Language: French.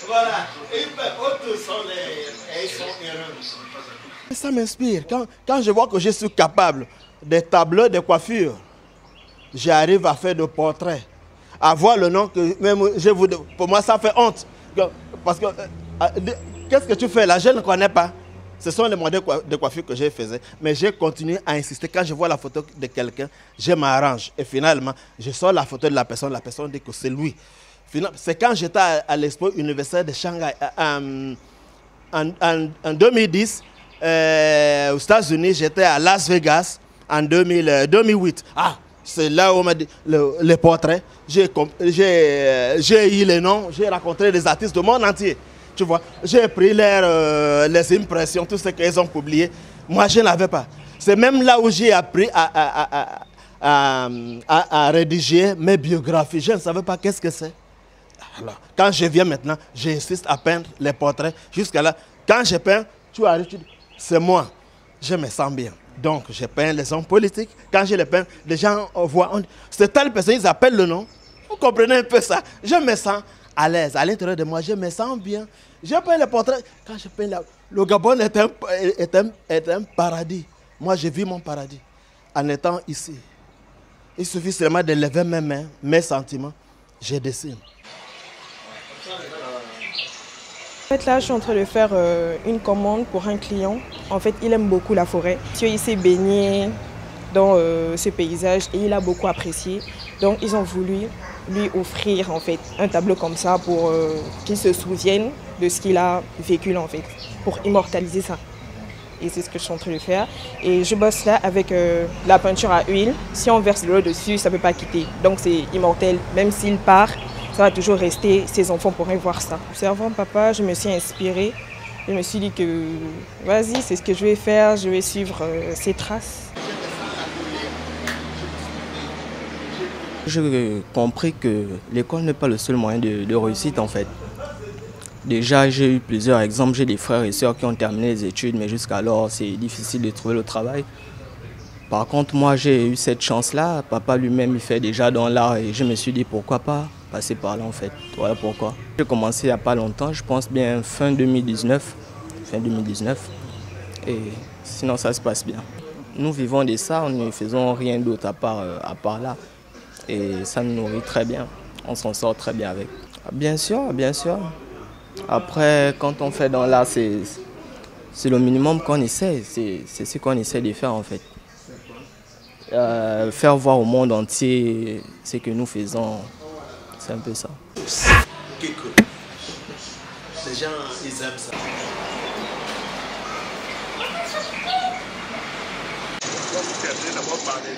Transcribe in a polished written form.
Voilà, autres sont ils sont heureux. Ça m'inspire. Quand je vois que je suis capable des tableaux de coiffure, j'arrive à faire des portraits. À voir le nom que même pour moi ça fait honte. Parce que qu'est-ce que tu fais là? Je ne connais pas. Ce sont les modèles de coiffure que je faisais. Mais j'ai continué à insister. Quand je vois la photo de quelqu'un, je m'arrange. Et finalement, je sors la photo de la personne dit que c'est lui. C'est quand j'étais à l'Expo universelle de Shanghai en 2010, aux États-Unis, j'étais à Las Vegas en 2008. Ah, c'est là où on m'a dit les portraits. J'ai eu les noms, j'ai rencontré des artistes du monde entier. Tu vois, j'ai pris les impressions, tout ce qu'ils ont publié. Moi, je n'avais pas. C'est même là où j'ai appris à rédiger mes biographies. Je ne savais pas qu'est-ce que c'est. Alors, quand je viens maintenant, j'insiste à peindre les portraits. Jusqu'à là, quand je peins, tu arrives, tu dis, c'est moi. Je me sens bien. Donc, je peins les hommes politiques. Quand je les peins, les gens voient, c'est telle personne, ils appellent le nom. Vous comprenez un peu ça? Je me sens à l'aise. À l'intérieur de moi, je me sens bien. Je peins les portraits. Quand je peins, le Gabon est un paradis. Moi, je vis mon paradis en étant ici. Il suffit seulement de lever mes mains, mes sentiments. Je dessine. En fait, là, je suis en train de faire une commande pour un client. En fait, il aime beaucoup la forêt. Il s'est baigné dans ce paysage et il a beaucoup apprécié. Donc, ils ont voulu lui offrir en fait un tableau comme ça pour qu'il se souvienne de ce qu'il a vécu en fait, pour immortaliser ça. Et c'est ce que je suis en train de faire. Et je bosse là avec la peinture à huile. Si on verse de l'eau dessus, ça ne peut pas quitter. Donc, c'est immortel. Même s'il part, ça va toujours rester, ses enfants pourraient voir ça. Observant papa, je me suis inspirée. Je me suis dit que, vas-y, c'est ce que je vais faire, je vais suivre ses traces. J'ai compris que l'école n'est pas le seul moyen de réussite en fait. Déjà, j'ai eu plusieurs exemples. J'ai des frères et sœurs qui ont terminé les études, mais jusqu'alors, c'est difficile de trouver le travail. Par contre, moi, j'ai eu cette chance-là. Papa lui-même, il fait déjà dans l'art et je me suis dit pourquoi pas passer par là en fait. Voilà pourquoi. J'ai commencé il n'y a pas longtemps, je pense bien fin 2019. Et sinon, ça se passe bien. Nous vivons de ça, nous ne faisons rien d'autre à part là. Et ça nous nourrit très bien. On s'en sort très bien avec. Bien sûr, bien sûr. Après, quand on fait dans l'art, c'est le minimum qu'on essaie. C'est ce qu'on essaie de faire en fait. Faire voir au monde entier ce que nous faisons, c'est un peu ça. Les gens, ils aiment ça. On va vous terminer d'abord par les